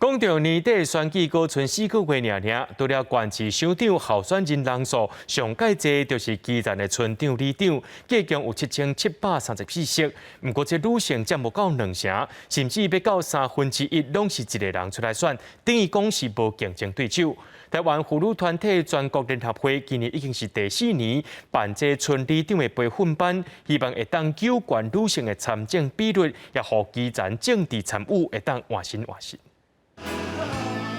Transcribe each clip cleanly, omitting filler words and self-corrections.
讲到年底选举高剩4个月尔，除了县市首长候选人人数上届济，就是基层的村长、里长，计共有7734席。不过这女性占无到2成，甚至要到1/3，拢是一个人出来选，等于讲是无竞争对手。台湾妇女团体全国联合会今年已经是第4年办这村里长的培训班，希望会当纠关女性的参政比率，也互基层政治参与会当换新换新。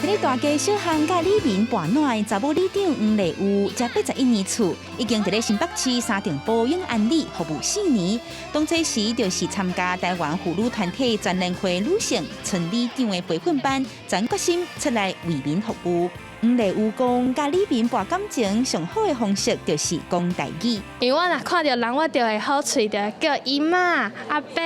在大街小巷甲里面博暖查某里长黄丽瑜，才81年厝，已经伫咧新北市三重保养安里服务4年。当初时就是参加台湾妇女团体全联会女性村里长的培训班，全决心出来为民服务。黄丽瑜讲，甲里面博感情上好的方式就是讲台语。因为我若看到人，我就会好喙，就会叫姨妈、阿伯，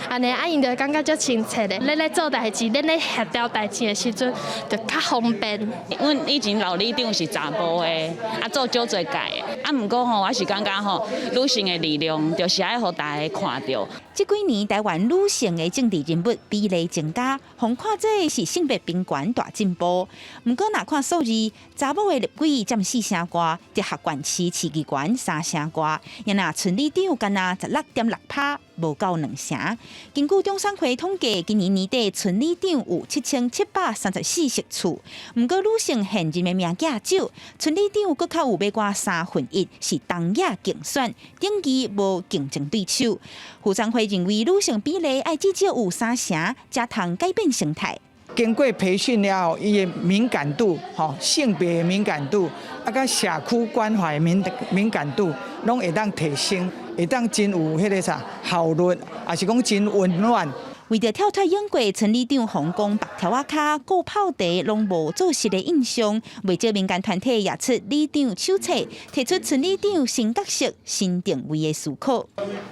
安尼因就会感觉足亲切的。咱咧做代志，咱咧协调代志的时阵，就较方便。阮以前老里长是查甫的，做少侪届的，毋过我是感觉女性的力量，就是爱互大家看到。这几年台湾女性的政治人物比例增加，互看这是性别平权大进步。不过，若看数字，查某的立委占4成多，直辖县市市议员3成多，也那村里长干那16.6%，无到2成。根据中商会统计，今年年底村里长有7734席厝，不过女性现任的名额少，村里长搁较有要挂1/3是当夜竞选，等于无竞争对手。妇产会认为女性比例爱至少有3成，才通改变生态。经过培训了后，伊的敏感度、性别的敏感度，甲社区关怀敏感度，拢会当提升，会当真有迄个效率，也是讲真温暖。为着跳脱英国村里长红光白条卡、顾泡茶拢无做实的印象，为少民间团体也出里长手册，提出村里长新角色、新定位的思考。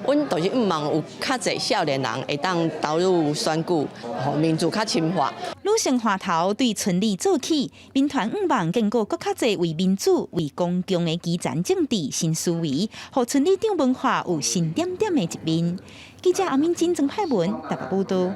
阮就是望有较侪少年人会当投入选举，互民主较深化。女性话头对村里做起，民团望经过更较侪为民主、为公共的基层政治新思维，互村里长文化有新点点的一面。记者欧敏珍、曾派文台北报道。